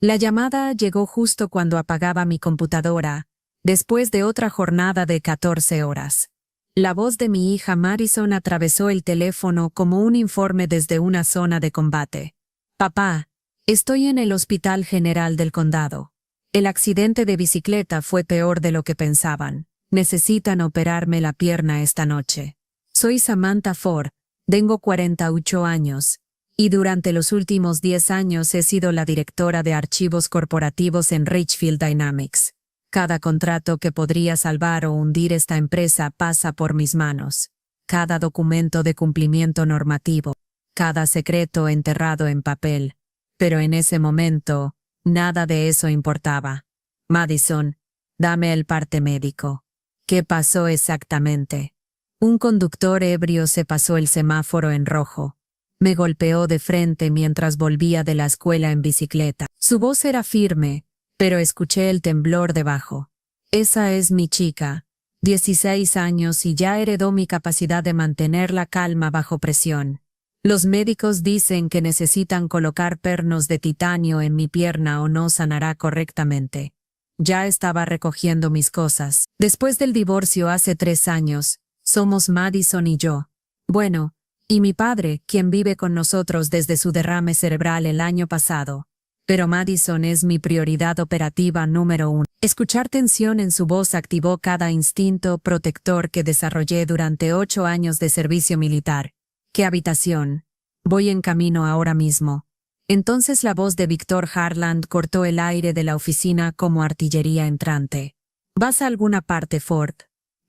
La llamada llegó justo cuando apagaba mi computadora, después de otra jornada de 14 horas. La voz de mi hija Madison atravesó el teléfono como un informe desde una zona de combate. Papá, estoy en el Hospital General del Condado. El accidente de bicicleta fue peor de lo que pensaban. Necesitan operarme la pierna esta noche. Soy Samantha Ford, tengo 48 años, y durante los últimos 10 años he sido la directora de archivos corporativos en Richfield Dynamics. Cada contrato que podría salvar o hundir esta empresa pasa por mis manos. Cada documento de cumplimiento normativo, cada secreto enterrado en papel. Pero en ese momento, nada de eso importaba. Madison, dame el parte médico. ¿Qué pasó exactamente? Un conductor ebrio se pasó el semáforo en rojo. Me golpeó de frente mientras volvía de la escuela en bicicleta. Su voz era firme, pero escuché el temblor debajo. Esa es mi chica, 16 años y ya heredó mi capacidad de mantener la calma bajo presión. Los médicos dicen que necesitan colocar pernos de titanio en mi pierna o no sanará correctamente. Ya estaba recogiendo mis cosas. Después del divorcio hace 3 años, somos Madison y yo. Bueno, y mi padre, quien vive con nosotros desde su derrame cerebral el año pasado. Pero Madison es mi prioridad operativa número 1. Escuchar tensión en su voz activó cada instinto protector que desarrollé durante 8 años de servicio militar. ¿Qué habitación? Voy en camino ahora mismo. Entonces la voz de Víctor Harland cortó el aire de la oficina como artillería entrante. ¿Vas a alguna parte, Ford?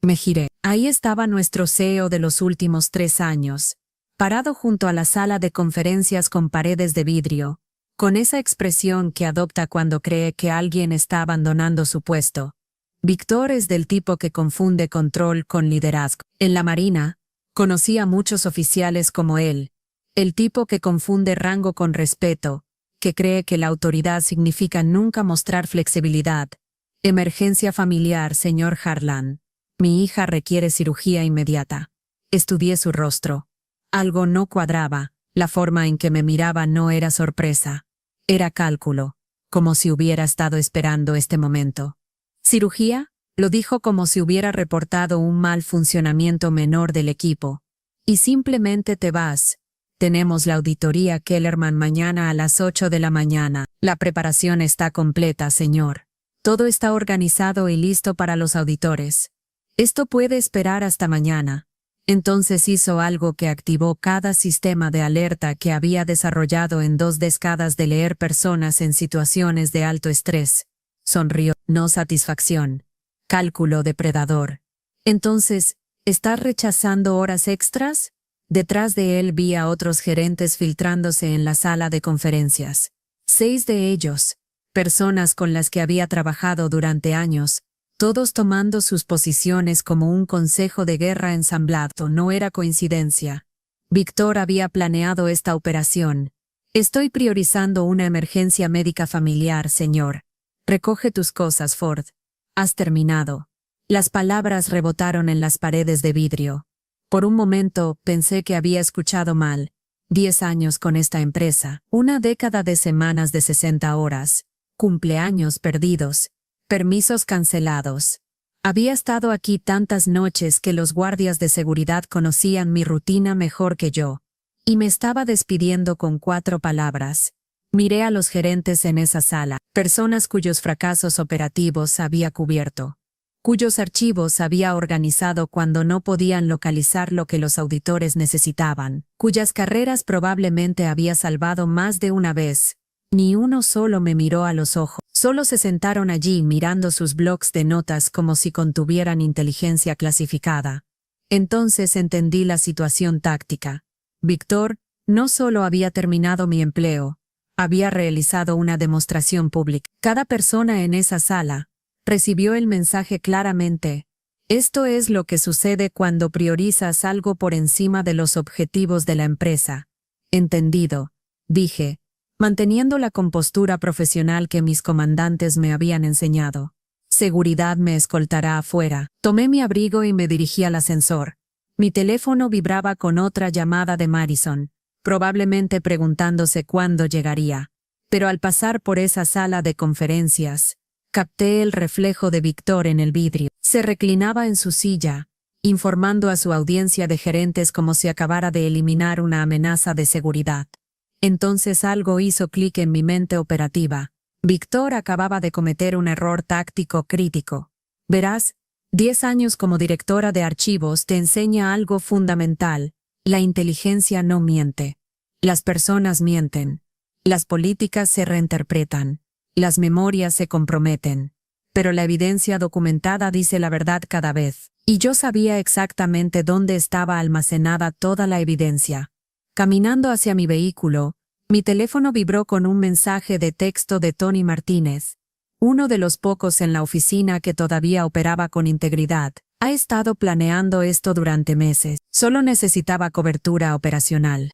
Me giré. Ahí estaba nuestro CEO de los últimos 3 años, parado junto a la sala de conferencias con paredes de vidrio, con esa expresión que adopta cuando cree que alguien está abandonando su puesto. Víctor es del tipo que confunde control con liderazgo. En la Marina, conocí a muchos oficiales como él, el tipo que confunde rango con respeto, que cree que la autoridad significa nunca mostrar flexibilidad. Emergencia familiar, señor Harland. Mi hija requiere cirugía inmediata. Estudié su rostro. Algo no cuadraba, la forma en que me miraba no era sorpresa. Era cálculo, como si hubiera estado esperando este momento. ¿Cirugía? Lo dijo como si hubiera reportado un mal funcionamiento menor del equipo. Y simplemente te vas. Tenemos la auditoría Kellerman mañana a las 8 de la mañana. La preparación está completa, señor. Todo está organizado y listo para los auditores. Esto puede esperar hasta mañana. Entonces hizo algo que activó cada sistema de alerta que había desarrollado en 2 décadas de leer personas en situaciones de alto estrés. Sonrió, no satisfacción. Cálculo depredador. Entonces, ¿estás rechazando horas extras? Detrás de él vi a otros gerentes filtrándose en la sala de conferencias. 6 de ellos, personas con las que había trabajado durante años, todos tomando sus posiciones como un consejo de guerra ensamblado. No era coincidencia. Víctor había planeado esta operación. Estoy priorizando una emergencia médica familiar, señor. Recoge tus cosas, Ford. Has terminado. Las palabras rebotaron en las paredes de vidrio. Por un momento pensé que había escuchado mal. 10 años con esta empresa, 1 década de semanas de 60 horas, cumpleaños perdidos, permisos cancelados. Había estado aquí tantas noches que los guardias de seguridad conocían mi rutina mejor que yo. Y me estaba despidiendo con 4 palabras. Miré a los gerentes en esa sala, personas cuyos fracasos operativos había cubierto, cuyos archivos había organizado cuando no podían localizar lo que los auditores necesitaban, cuyas carreras probablemente había salvado más de una vez. Ni uno solo me miró a los ojos. Solo se sentaron allí mirando sus blocs de notas como si contuvieran inteligencia clasificada. Entonces entendí la situación táctica. Víctor no solo había terminado mi empleo, había realizado una demostración pública. Cada persona en esa sala recibió el mensaje claramente. Esto es lo que sucede cuando priorizas algo por encima de los objetivos de la empresa. Entendido, dije, manteniendo la compostura profesional que mis comandantes me habían enseñado. Seguridad me escoltará afuera. Tomé mi abrigo y me dirigí al ascensor. Mi teléfono vibraba con otra llamada de Madison, probablemente preguntándose cuándo llegaría. Pero al pasar por esa sala de conferencias, capté el reflejo de Víctor en el vidrio. Se reclinaba en su silla, informando a su audiencia de gerentes como si acabara de eliminar una amenaza de seguridad. Entonces algo hizo clic en mi mente operativa. Víctor acababa de cometer un error táctico crítico. Verás, 10 años como directora de archivos te enseña algo fundamental. La inteligencia no miente. Las personas mienten. Las políticas se reinterpretan. Las memorias se comprometen. Pero la evidencia documentada dice la verdad cada vez. Y yo sabía exactamente dónde estaba almacenada toda la evidencia. Caminando hacia mi vehículo, mi teléfono vibró con un mensaje de texto de Tony Martínez, uno de los pocos en la oficina que todavía operaba con integridad. Ha estado planeando esto durante meses. Solo necesitaba cobertura operacional.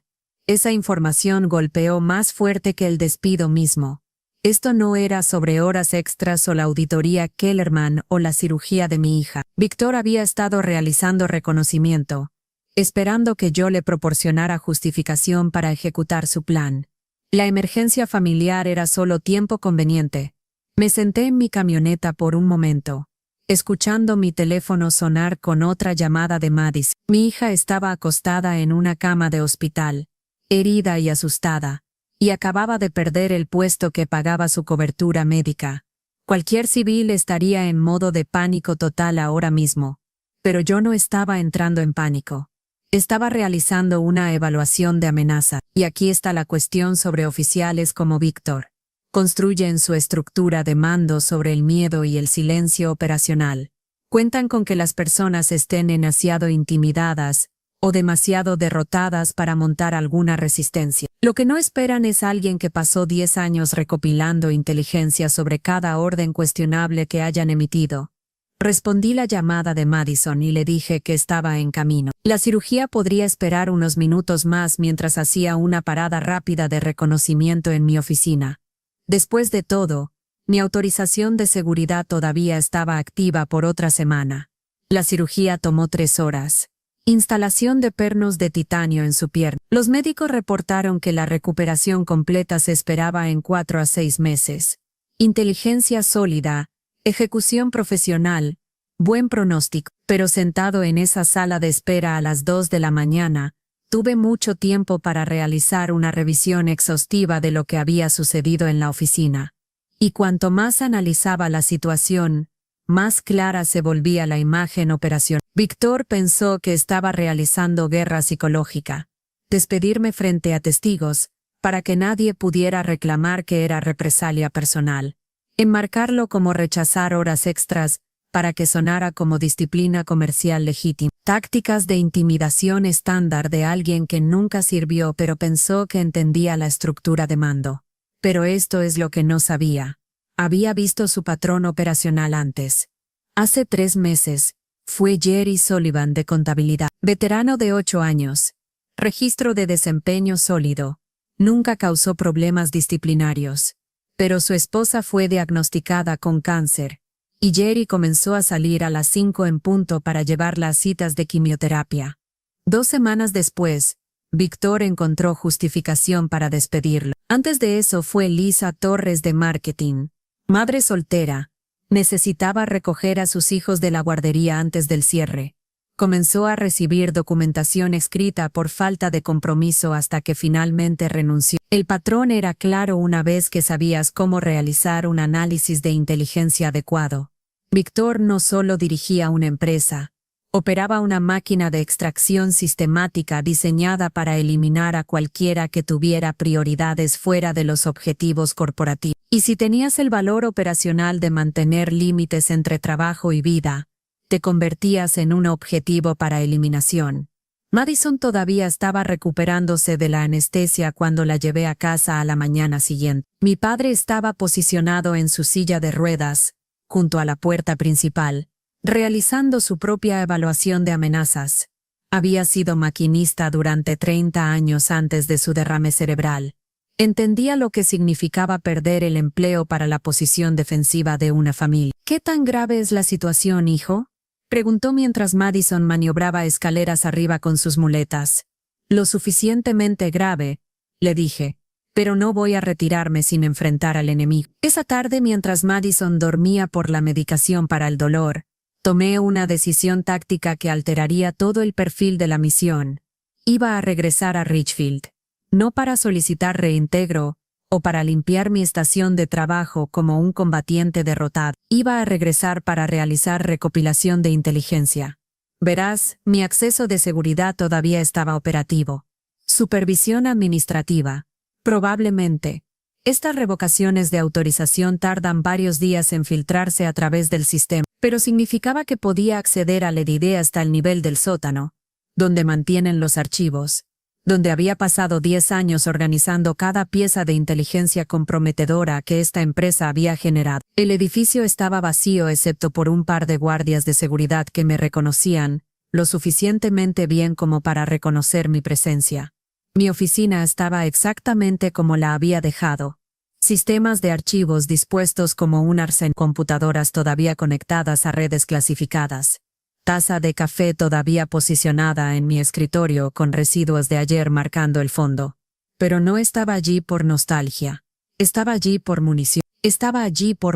Esa información golpeó más fuerte que el despido mismo. Esto no era sobre horas extras o la auditoría Kellerman o la cirugía de mi hija. Víctor había estado realizando reconocimiento, esperando que yo le proporcionara justificación para ejecutar su plan. La emergencia familiar era solo tiempo conveniente. Me senté en mi camioneta por un momento, escuchando mi teléfono sonar con otra llamada de Madison. Mi hija estaba acostada en una cama de hospital, herida y asustada, y acababa de perder el puesto que pagaba su cobertura médica. Cualquier civil estaría en modo de pánico total ahora mismo, pero yo no estaba entrando en pánico. Estaba realizando una evaluación de amenaza, y aquí está la cuestión sobre oficiales como Víctor. Construyen su estructura de mando sobre el miedo y el silencio operacional. Cuentan con que las personas estén demasiado intimidadas o demasiado derrotadas para montar alguna resistencia. Lo que no esperan es alguien que pasó 10 años recopilando inteligencia sobre cada orden cuestionable que hayan emitido. Respondí la llamada de Madison y le dije que estaba en camino. La cirugía podría esperar unos minutos más mientras hacía una parada rápida de reconocimiento en mi oficina. Después de todo, mi autorización de seguridad todavía estaba activa por otra semana. La cirugía tomó 3 horas. Instalación de pernos de titanio en su pierna. Los médicos reportaron que la recuperación completa se esperaba en 4 a 6 meses. Inteligencia sólida, ejecución profesional, buen pronóstico. Pero sentado en esa sala de espera a las 2 de la mañana, tuve mucho tiempo para realizar una revisión exhaustiva de lo que había sucedido en la oficina. Y cuanto más analizaba la situación, más clara se volvía la imagen operacional. Víctor pensó que estaba realizando guerra psicológica. Despedirme frente a testigos, para que nadie pudiera reclamar que era represalia personal. Enmarcarlo como rechazar horas extras, para que sonara como disciplina comercial legítima. Tácticas de intimidación estándar de alguien que nunca sirvió pero pensó que entendía la estructura de mando. Pero esto es lo que no sabía. Había visto su patrón operacional antes. Hace 3 meses, fue Jerry Sullivan de contabilidad, veterano de 8 años. Registro de desempeño sólido. Nunca causó problemas disciplinarios. Pero su esposa fue diagnosticada con cáncer, y Jerry comenzó a salir a las 5 en punto para llevarla a citas de quimioterapia. 2 semanas después, Víctor encontró justificación para despedirlo. Antes de eso fue Lisa Torres de marketing. Madre soltera, necesitaba recoger a sus hijos de la guardería antes del cierre. Comenzó a recibir documentación escrita por falta de compromiso hasta que finalmente renunció. El patrón era claro una vez que sabías cómo realizar un análisis de inteligencia adecuado. Víctor no solo dirigía una empresa, operaba una máquina de extracción sistemática diseñada para eliminar a cualquiera que tuviera prioridades fuera de los objetivos corporativos. Y si tenías el valor operacional de mantener límites entre trabajo y vida, te convertías en un objetivo para eliminación. Madison todavía estaba recuperándose de la anestesia cuando la llevé a casa a la mañana siguiente. Mi padre estaba posicionado en su silla de ruedas, junto a la puerta principal, realizando su propia evaluación de amenazas. Había sido maquinista durante 30 años antes de su derrame cerebral. Entendía lo que significaba perder el empleo para la posición defensiva de una familia. ¿Qué tan grave es la situación, hijo?, preguntó mientras Madison maniobraba escaleras arriba con sus muletas. Lo suficientemente grave, le dije, pero no voy a retirarme sin enfrentar al enemigo. Esa tarde, mientras Madison dormía por la medicación para el dolor, tomé una decisión táctica que alteraría todo el perfil de la misión. Iba a regresar a Richfield, no para solicitar reintegro o para limpiar mi estación de trabajo como un combatiente derrotado. Iba a regresar para realizar recopilación de inteligencia. Verás, mi acceso de seguridad todavía estaba operativo. Supervisión administrativa. Probablemente. Estas revocaciones de autorización tardan varios días en filtrarse a través del sistema, pero significaba que podía acceder al EDD hasta el nivel del sótano, donde mantienen los archivos, donde había pasado 10 años organizando cada pieza de inteligencia comprometedora que esta empresa había generado. El edificio estaba vacío excepto por un par de guardias de seguridad que me reconocían lo suficientemente bien como para reconocer mi presencia. Mi oficina estaba exactamente como la había dejado. Sistemas de archivos dispuestos como un arsenal, computadoras todavía conectadas a redes clasificadas. Taza de café todavía posicionada en mi escritorio con residuos de ayer marcando el fondo. Pero no estaba allí por nostalgia. Estaba allí por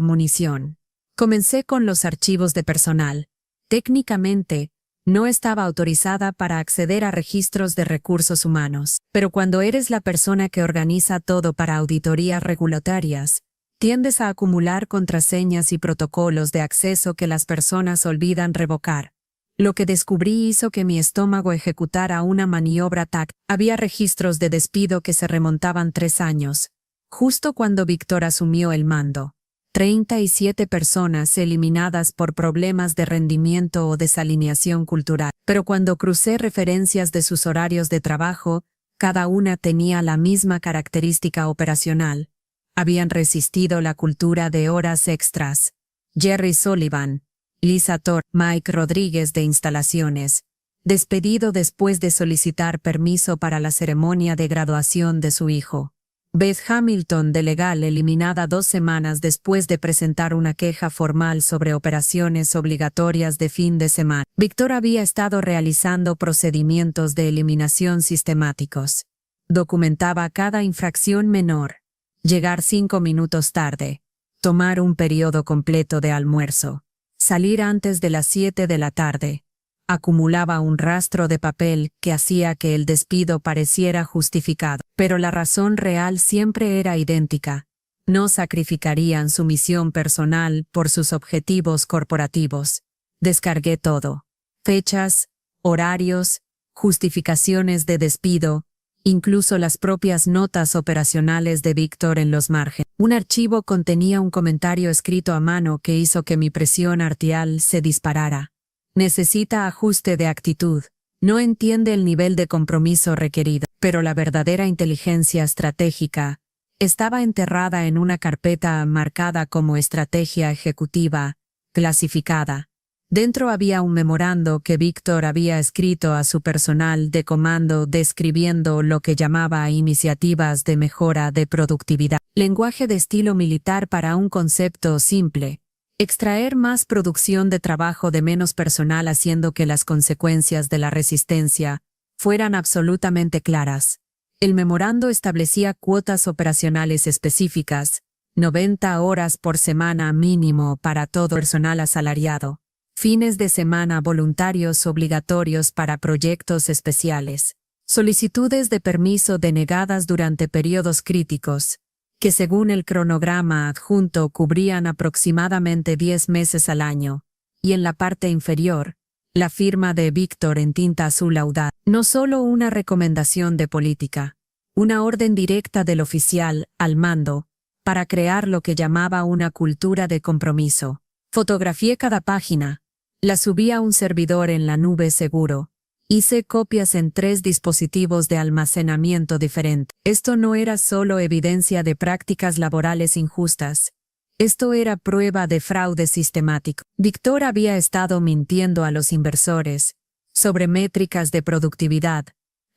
munición. Comencé con los archivos de personal. Técnicamente, no estaba autorizada para acceder a registros de recursos humanos. Pero cuando eres la persona que organiza todo para auditorías regulatorias, tiendes a acumular contraseñas y protocolos de acceso que las personas olvidan revocar. Lo que descubrí hizo que mi estómago ejecutara una maniobra táctica. Había registros de despido que se remontaban 3 años, justo cuando Víctor asumió el mando. 37 personas eliminadas por problemas de rendimiento o desalineación cultural. Pero cuando crucé referencias de sus horarios de trabajo, cada una tenía la misma característica operacional. Habían resistido la cultura de horas extras. Jerry Sullivan, Lisa Thor, Mike Rodríguez de instalaciones, despedido después de solicitar permiso para la ceremonia de graduación de su hijo. Beth Hamilton de legal eliminada 2 semanas después de presentar una queja formal sobre operaciones obligatorias de fin de semana. Víctor había estado realizando procedimientos de eliminación sistemáticos. Documentaba cada infracción menor. Llegar 5 minutos tarde. Tomar un periodo completo de almuerzo. Salir antes de las 7 de la tarde. Acumulaba un rastro de papel que hacía que el despido pareciera justificado. Pero la razón real siempre era idéntica. No sacrificarían su misión personal por sus objetivos corporativos. Descargué todo. Fechas, horarios, justificaciones de despido, incluso las propias notas operacionales de Víctor en los márgenes. Un archivo contenía un comentario escrito a mano que hizo que mi presión arterial se disparara. Necesita ajuste de actitud. No entiende el nivel de compromiso requerido. Pero la verdadera inteligencia estratégica estaba enterrada en una carpeta marcada como estrategia ejecutiva, clasificada. Dentro había un memorando que Víctor había escrito a su personal de comando describiendo lo que llamaba iniciativas de mejora de productividad. Lenguaje de estilo militar para un concepto simple. Extraer más producción de trabajo de menos personal haciendo que las consecuencias de la resistencia fueran absolutamente claras. El memorando establecía cuotas operacionales específicas, 90 horas por semana mínimo para todo personal asalariado. Fines de semana voluntarios obligatorios para proyectos especiales. Solicitudes de permiso denegadas durante periodos críticos, que según el cronograma adjunto cubrían aproximadamente 10 meses al año, y en la parte inferior, la firma de Víctor en tinta azul audaz. No solo una recomendación de política, una orden directa del oficial al mando, para crear lo que llamaba una cultura de compromiso. Fotografié cada página. La subí a un servidor en la nube seguro. Hice copias en 3 dispositivos de almacenamiento diferentes. Esto no era solo evidencia de prácticas laborales injustas. Esto era prueba de fraude sistemático. Víctor había estado mintiendo a los inversores sobre métricas de productividad,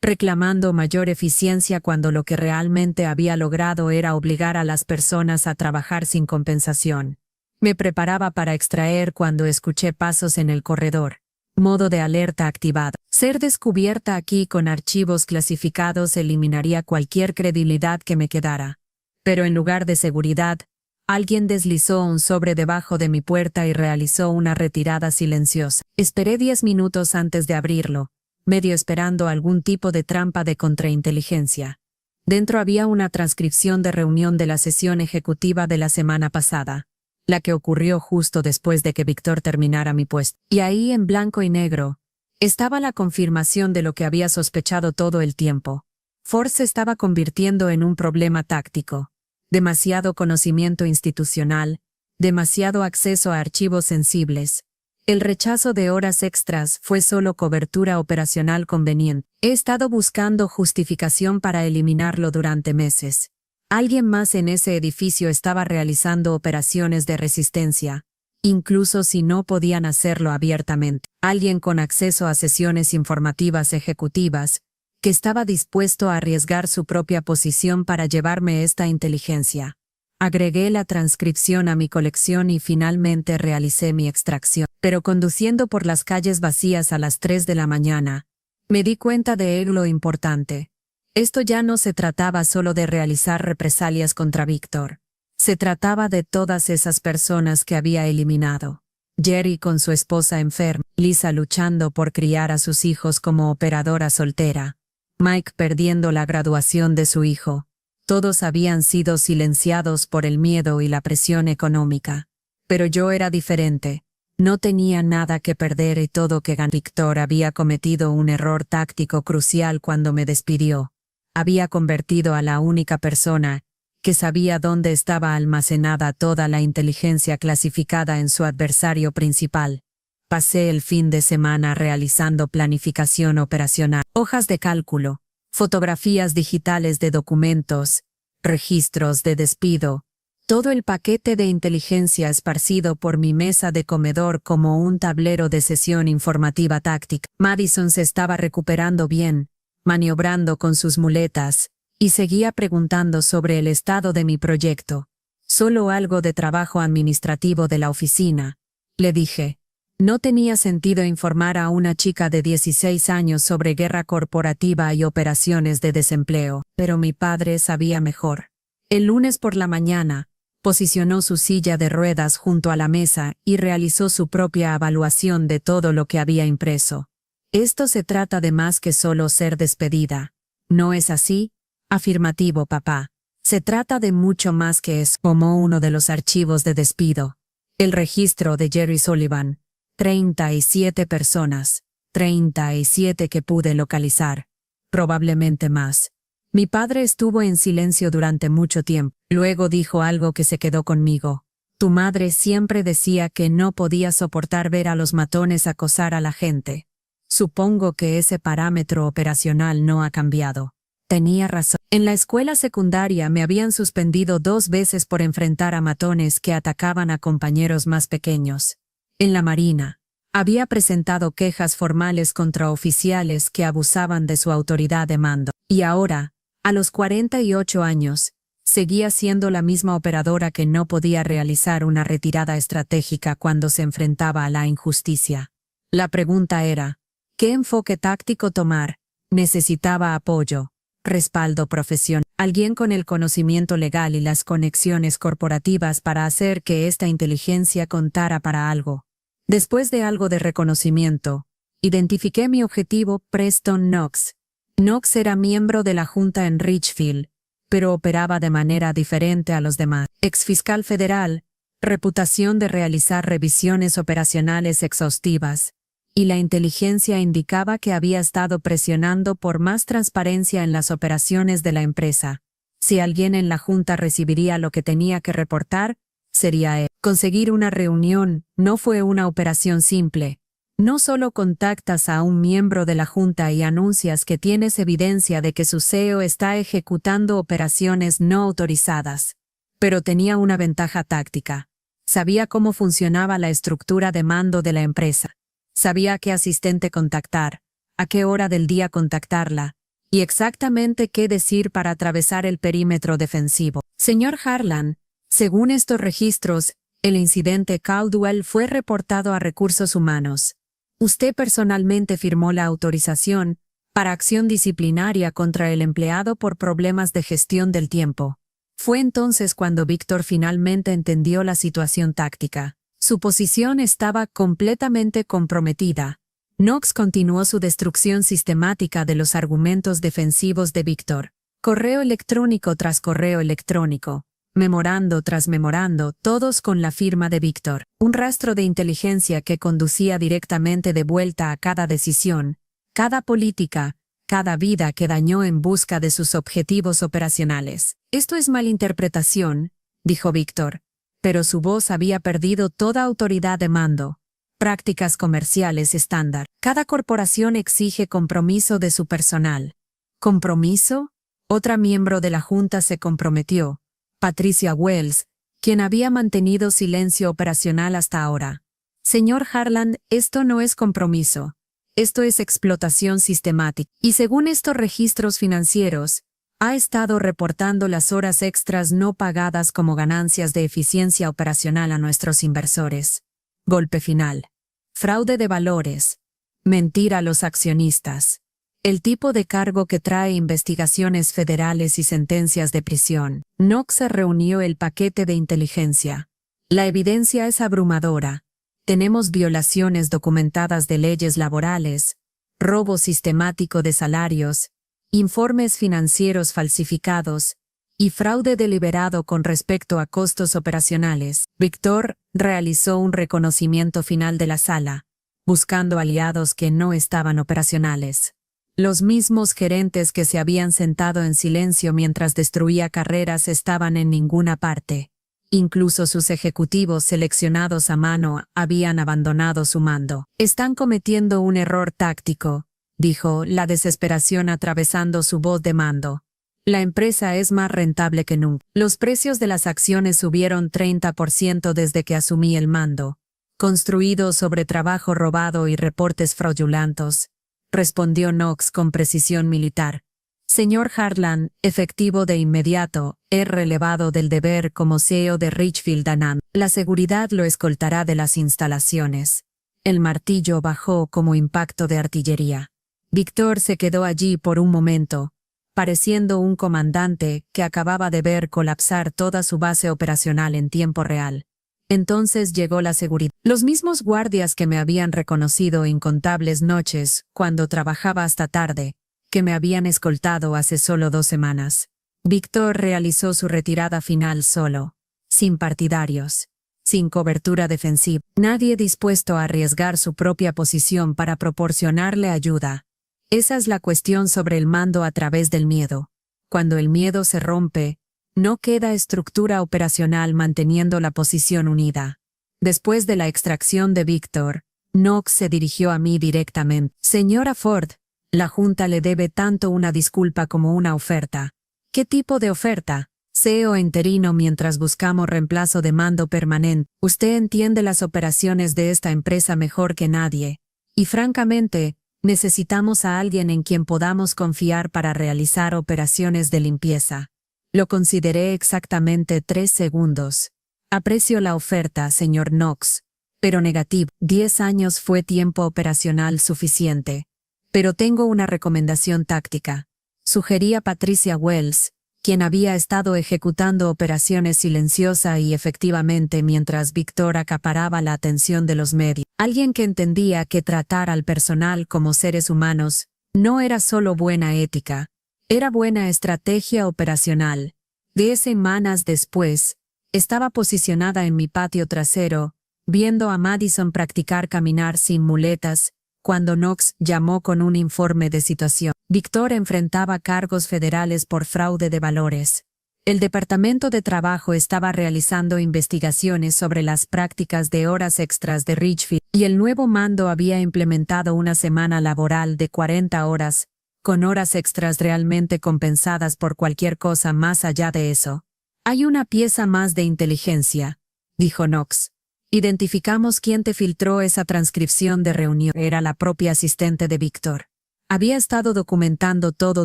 reclamando mayor eficiencia cuando lo que realmente había logrado era obligar a las personas a trabajar sin compensación. Me preparaba para extraer cuando escuché pasos en el corredor. Modo de alerta activado. Ser descubierta aquí con archivos clasificados eliminaría cualquier credibilidad que me quedara. Pero en lugar de seguridad, alguien deslizó un sobre debajo de mi puerta y realizó una retirada silenciosa. Esperé 10 minutos antes de abrirlo, medio esperando algún tipo de trampa de contrainteligencia. Dentro había una transcripción de reunión de la sesión ejecutiva de la semana pasada, la que ocurrió justo después de que Víctor terminara mi puesto. Y ahí, en blanco y negro, estaba la confirmación de lo que había sospechado todo el tiempo. Ford se estaba convirtiendo en un problema táctico. Demasiado conocimiento institucional, demasiado acceso a archivos sensibles. El rechazo de horas extras fue solo cobertura operacional conveniente. He estado buscando justificación para eliminarlo durante meses. Alguien más en ese edificio estaba realizando operaciones de resistencia, incluso si no podían hacerlo abiertamente. Alguien con acceso a sesiones informativas ejecutivas, que estaba dispuesto a arriesgar su propia posición para llevarme esta inteligencia. Agregué la transcripción a mi colección y finalmente realicé mi extracción. Pero conduciendo por las calles vacías a las 3 de la mañana, me di cuenta de lo importante. Esto ya no se trataba solo de realizar represalias contra Víctor. Se trataba de todas esas personas que había eliminado. Jerry con su esposa enferma, Lisa luchando por criar a sus hijos como operadora soltera, Mike perdiendo la graduación de su hijo. Todos habían sido silenciados por el miedo y la presión económica. Pero yo era diferente. No tenía nada que perder y todo que ganar. Víctor había cometido un error táctico crucial cuando me despidió. Había convertido a la única persona que sabía dónde estaba almacenada toda la inteligencia clasificada en su adversario principal. Pasé el fin de semana realizando planificación operacional, hojas de cálculo, fotografías digitales de documentos, registros de despido, todo el paquete de inteligencia esparcido por mi mesa de comedor como un tablero de sesión informativa táctica. Madison se estaba recuperando bien, maniobrando con sus muletas, y seguía preguntando sobre el estado de mi proyecto. Solo algo de trabajo administrativo de la oficina, le dije. No tenía sentido informar a una chica de 16 años sobre guerra corporativa y operaciones de desempleo, pero mi padre sabía mejor. El lunes por la mañana, posicionó su silla de ruedas junto a la mesa y realizó su propia evaluación de todo lo que había impreso. Esto se trata de más que solo ser despedida. ¿No es así? Afirmativo, papá. Se trata de mucho más que eso. Como uno de los archivos de despido. El registro de Jerry Sullivan. 37 personas. 37 que pude localizar. Probablemente más. Mi padre estuvo en silencio durante mucho tiempo. Luego dijo algo que se quedó conmigo. Tu madre siempre decía que no podía soportar ver a los matones acosar a la gente. Supongo que ese parámetro operacional no ha cambiado. Tenía razón. En la escuela secundaria me habían suspendido 2 veces por enfrentar a matones que atacaban a compañeros más pequeños. En la Marina, había presentado quejas formales contra oficiales que abusaban de su autoridad de mando. Y ahora, a los 48 años, seguía siendo la misma operadora que no podía realizar una retirada estratégica cuando se enfrentaba a la injusticia. La pregunta era, ¿qué enfoque táctico tomar? Necesitaba apoyo, respaldo profesional, alguien con el conocimiento legal y las conexiones corporativas para hacer que esta inteligencia contara para algo. Después de algo de reconocimiento, identifiqué mi objetivo: Preston Knox. Knox era miembro de la Junta en Richfield, pero operaba de manera diferente a los demás. Exfiscal federal, reputación de realizar revisiones operacionales exhaustivas, y la inteligencia indicaba que había estado presionando por más transparencia en las operaciones de la empresa. Si alguien en la Junta recibiría lo que tenía que reportar, sería él. Conseguir una reunión no fue una operación simple. No solo contactas a un miembro de la Junta y anuncias que tienes evidencia de que su CEO está ejecutando operaciones no autorizadas, pero tenía una ventaja táctica. Sabía cómo funcionaba la estructura de mando de la empresa. Sabía a qué asistente contactar, a qué hora del día contactarla, y exactamente qué decir para atravesar el perímetro defensivo. Señor Harlan, según estos registros, el incidente Caldwell fue reportado a Recursos Humanos. Usted personalmente firmó la autorización para acción disciplinaria contra el empleado por problemas de gestión del tiempo. Fue entonces cuando Víctor finalmente entendió la situación táctica. Su posición estaba completamente comprometida. Knox continuó su destrucción sistemática de los argumentos defensivos de Víctor. Correo electrónico tras correo electrónico, memorando tras memorando, todos con la firma de Víctor. Un rastro de inteligencia que conducía directamente de vuelta a cada decisión, cada política, cada vida que dañó en busca de sus objetivos operacionales. Esto es malinterpretación, dijo Víctor, pero su voz había perdido toda autoridad de mando. Prácticas comerciales estándar. Cada corporación exige compromiso de su personal. ¿Compromiso? Otra miembro de la Junta se comprometió, Patricia Wells, quien había mantenido silencio operacional hasta ahora. Señor Harlan, esto no es compromiso. Esto es explotación sistemática. Y según estos registros financieros, ha estado reportando las horas extras no pagadas como ganancias de eficiencia operacional a nuestros inversores. Golpe final. Fraude de valores. Mentira a los accionistas. El tipo de cargo que trae investigaciones federales y sentencias de prisión. Knox reunió el paquete de inteligencia. La evidencia es abrumadora. Tenemos violaciones documentadas de leyes laborales, robo sistemático de salarios, informes financieros falsificados y fraude deliberado con respecto a costos operacionales. Víctor realizó un reconocimiento final de la sala, buscando aliados que no estaban operacionales. Los mismos gerentes que se habían sentado en silencio mientras destruía carreras estaban en ninguna parte. Incluso sus ejecutivos seleccionados a mano habían abandonado su mando. Están cometiendo un error táctico, dijo, la desesperación atravesando su voz de mando. La empresa es más rentable que nunca. Los precios de las acciones subieron 30% desde que asumí el mando. Construido sobre trabajo robado y reportes fraudulentos, respondió Knox con precisión militar. Señor Harlan, efectivo de inmediato, es relevado del deber como CEO de Richfield Anand. La seguridad lo escoltará de las instalaciones. El martillo bajó como impacto de artillería. Víctor se quedó allí por un momento, pareciendo un comandante que acababa de ver colapsar toda su base operacional en tiempo real. Entonces llegó la seguridad. Los mismos guardias que me habían reconocido incontables noches, cuando trabajaba hasta tarde, que me habían escoltado hace solo 2 semanas. Víctor realizó su retirada final solo, sin partidarios, sin cobertura defensiva, nadie dispuesto a arriesgar su propia posición para proporcionarle ayuda. Esa es la cuestión sobre el mando a través del miedo. Cuando el miedo se rompe, no queda estructura operacional manteniendo la posición unida. Después de la extracción de Víctor, Knox se dirigió a mí directamente. Señora Ford, la Junta le debe tanto una disculpa como una oferta. ¿Qué tipo de oferta? CEO interino mientras buscamos reemplazo de mando permanente. Usted entiende las operaciones de esta empresa mejor que nadie. Y francamente, necesitamos a alguien en quien podamos confiar para realizar operaciones de limpieza. Lo consideré exactamente 3 segundos. Aprecio la oferta, señor Knox, pero negativo. 10 años fue tiempo operacional suficiente. Pero tengo una recomendación táctica. Sugerí a Patricia Wells, quien había estado ejecutando operaciones silenciosa y efectivamente mientras Víctor acaparaba la atención de los medios. Alguien que entendía que tratar al personal como seres humanos no era solo buena ética, era buena estrategia operacional. 10 semanas después, estaba posicionada en mi patio trasero, viendo a Madison practicar caminar sin muletas, cuando Knox llamó con un informe de situación. Víctor enfrentaba cargos federales por fraude de valores. El Departamento de Trabajo estaba realizando investigaciones sobre las prácticas de horas extras de Richfield, y el nuevo mando había implementado una semana laboral de 40 horas, con horas extras realmente compensadas por cualquier cosa más allá de eso. Hay una pieza más de inteligencia, dijo Knox. Identificamos quién te filtró esa transcripción de reunión. Era la propia asistente de Víctor. Había estado documentando todo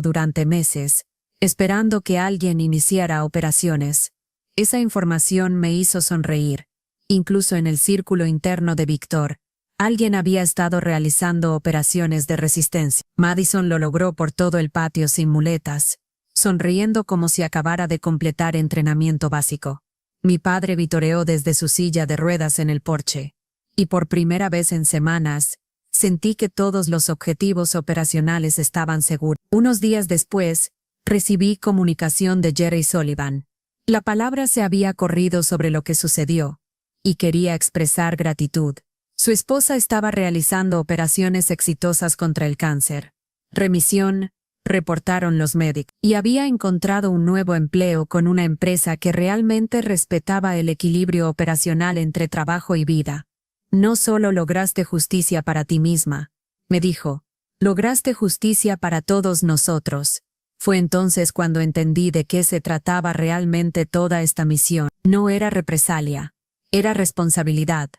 durante meses, esperando que alguien iniciara operaciones. Esa información me hizo sonreír. Incluso en el círculo interno de Víctor, Alguien había estado realizando operaciones de resistencia. Madison lo logró por todo el patio sin muletas, sonriendo como si acabara de completar entrenamiento básico. Mi padre vitoreó desde su silla de ruedas en el porche, y por primera vez en semanas, sentí que todos los objetivos operacionales estaban seguros. Unos días después, recibí comunicación de Jerry Sullivan. La palabra se había corrido sobre lo que sucedió, y quería expresar gratitud. Su esposa estaba realizando operaciones exitosas contra el cáncer. Remisión, reportaron los médicos, y había encontrado un nuevo empleo con una empresa que realmente respetaba el equilibrio operacional entre trabajo y vida. No solo lograste justicia para ti misma, me dijo, lograste justicia para todos nosotros. Fue entonces cuando entendí de qué se trataba realmente toda esta misión. No era represalia, era responsabilidad.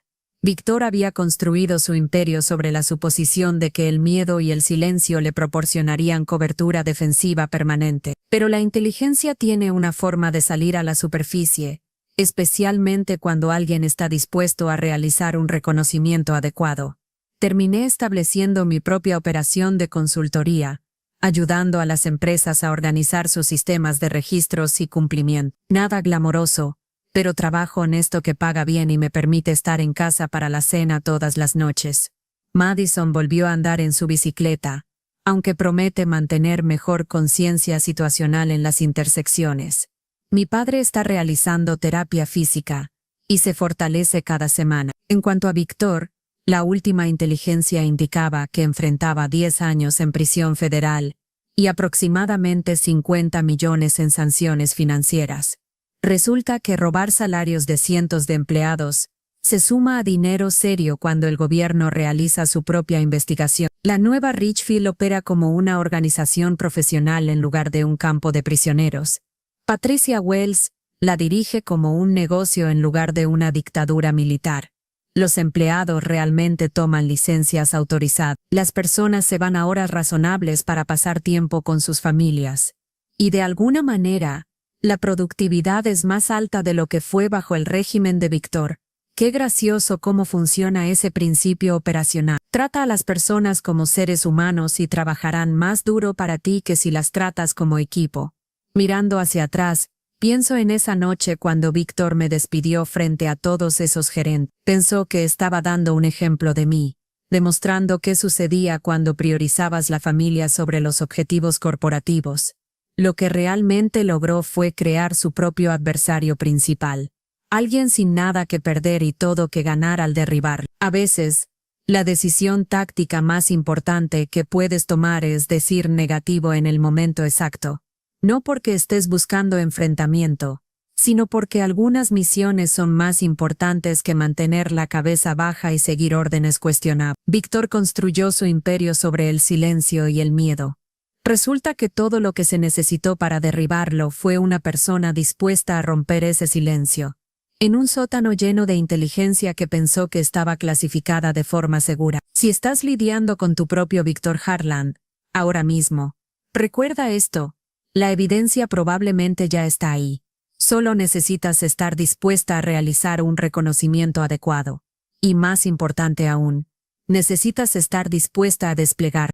Víctor había construido su imperio sobre la suposición de que el miedo y el silencio le proporcionarían cobertura defensiva permanente. Pero la inteligencia tiene una forma de salir a la superficie, especialmente cuando alguien está dispuesto a realizar un reconocimiento adecuado. Terminé estableciendo mi propia operación de consultoría, ayudando a las empresas a organizar sus sistemas de registros y cumplimiento. Nada glamoroso, pero trabajo honesto que paga bien y me permite estar en casa para la cena todas las noches. Madison volvió a andar en su bicicleta, aunque promete mantener mejor conciencia situacional en las intersecciones. Mi padre está realizando terapia física, y se fortalece cada semana. En cuanto a Víctor, la última inteligencia indicaba que enfrentaba 10 años en prisión federal y aproximadamente 50 millones en sanciones financieras. Resulta que robar salarios de cientos de empleados se suma a dinero serio cuando el gobierno realiza su propia investigación. La nueva Richfield opera como una organización profesional en lugar de un campo de prisioneros. Patricia Wells la dirige como un negocio en lugar de una dictadura militar. Los empleados realmente toman licencias autorizadas. Las personas se van a horas razonables para pasar tiempo con sus familias. Y de alguna manera, la productividad es más alta de lo que fue bajo el régimen de Víctor. Qué gracioso cómo funciona ese principio operacional. Trata a las personas como seres humanos y trabajarán más duro para ti que si las tratas como equipo. Mirando hacia atrás, pienso en esa noche cuando Víctor me despidió frente a todos esos gerentes. Pensó que estaba dando un ejemplo de mí, demostrando qué sucedía cuando priorizabas la familia sobre los objetivos corporativos. Lo que realmente logró fue crear su propio adversario principal. Alguien sin nada que perder y todo que ganar al derribarlo. A veces, la decisión táctica más importante que puedes tomar es decir negativo en el momento exacto. No porque estés buscando enfrentamiento, sino porque algunas misiones son más importantes que mantener la cabeza baja y seguir órdenes cuestionables. Víctor construyó su imperio sobre el silencio y el miedo. Resulta que todo lo que se necesitó para derribarlo fue una persona dispuesta a romper ese silencio. En un sótano lleno de inteligencia que pensó que estaba clasificada de forma segura. Si estás lidiando con tu propio Víctor Harland, ahora mismo, recuerda esto, la evidencia probablemente ya está ahí. Solo necesitas estar dispuesta a realizar un reconocimiento adecuado. Y más importante aún, necesitas estar dispuesta a desplegar.